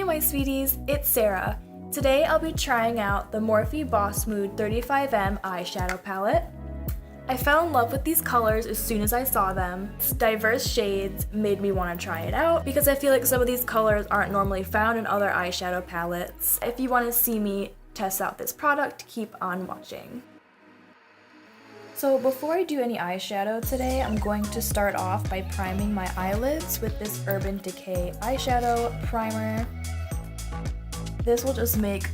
Hey my sweeties, it's Sarah. Today I'll be trying out the Morphe Boss Mood 35M eyeshadow palette. I fell in love with these colors as soon as I saw them. Its diverse shades made me want to try it out because I feel like some of these colors aren't normally found in other eyeshadow palettes. If you want to see me test out this product, keep on watching. So before I do any eyeshadow today, I'm going to start off by priming my eyelids with this Urban Decay eyeshadow primer. This will just make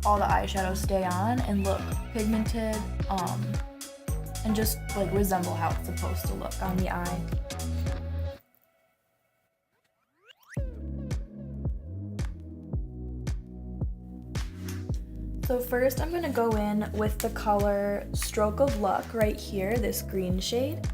all the eyeshadow stay on and look pigmented, and just like resemble how it's supposed to look on the eye. So first I'm going to go in with the color Stroke of Luck right here, this green shade.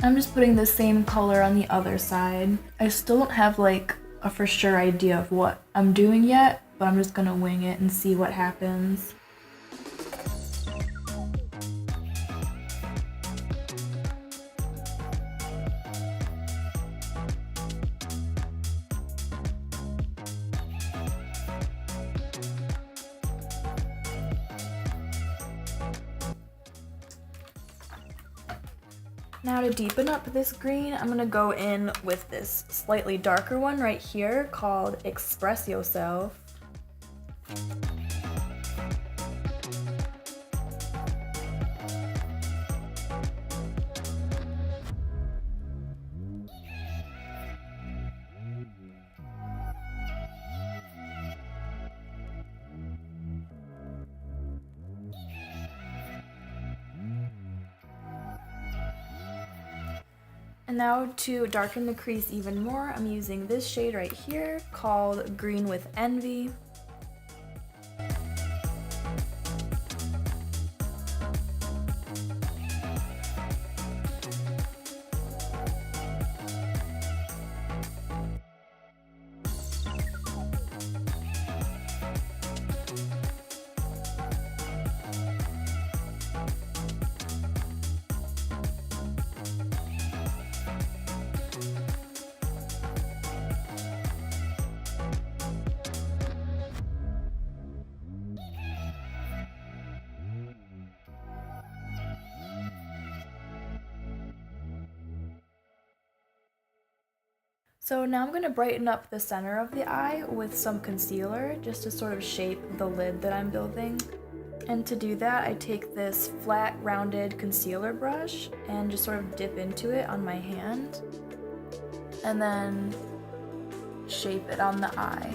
I'm just putting the same color on the other side. I still don't have like a for sure idea of what I'm doing yet, but I'm just going to wing it and see what happens. Now to deepen up this green, I'm going to go in with this slightly darker one right here called Express Yourself. And now to darken the crease even more, I'm using this shade right here called Green with Envy. So now I'm going to brighten up the center of the eye with some concealer just to sort of shape the lid that I'm building. And to do that, I take this flat rounded concealer brush and just sort of dip into it on my hand and then shape it on the eye.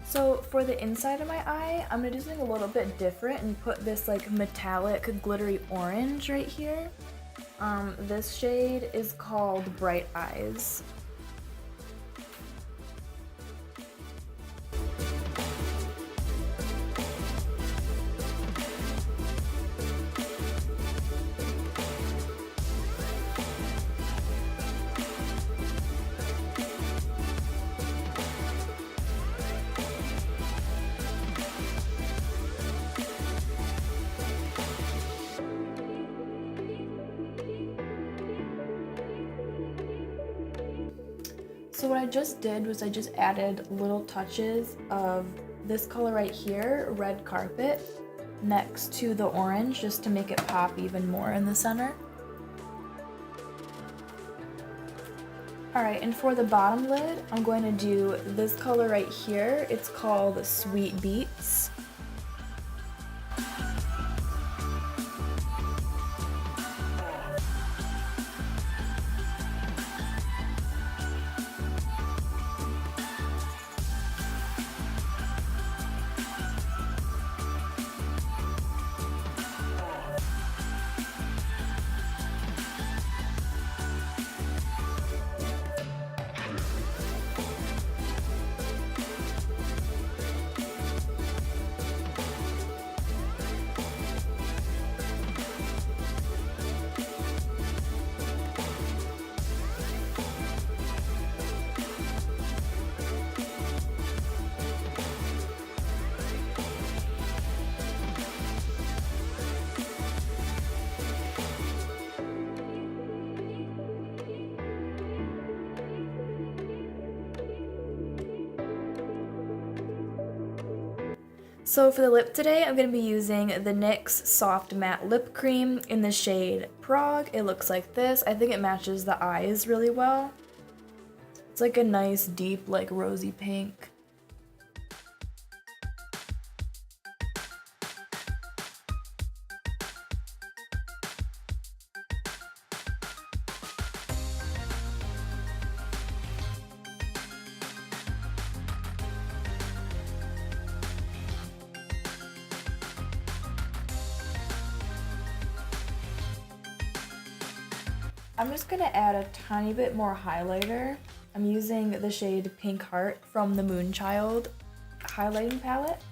So for the inside of my eye, I'm going to do something a little bit different and put this like metallic glittery orange right here. This shade is called Bright Eyes. So what I just did was I just added little touches of this color right here, Red Carpet, next to the orange just to make it pop even more in the center. Alright, and for the bottom lid, I'm going to do this color right here. It's called Sweet Beets. So for the lip today, I'm going to be using the NYX Soft Matte Lip Cream in the shade Prague. It looks like this. I think it matches the eyes really well. It's like a nice deep, like rosy pink. I'm just gonna add a tiny bit more highlighter. I'm using the shade Pink Heart from the Moonchild highlighting palette.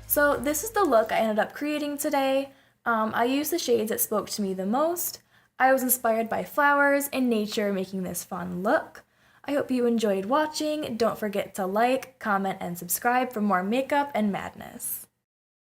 So this is the look I ended up creating today. I used the shades that spoke to me the most. I was inspired by flowers and nature making this fun look. I hope you enjoyed watching. Don't forget to like, comment, and subscribe for more makeup and madness.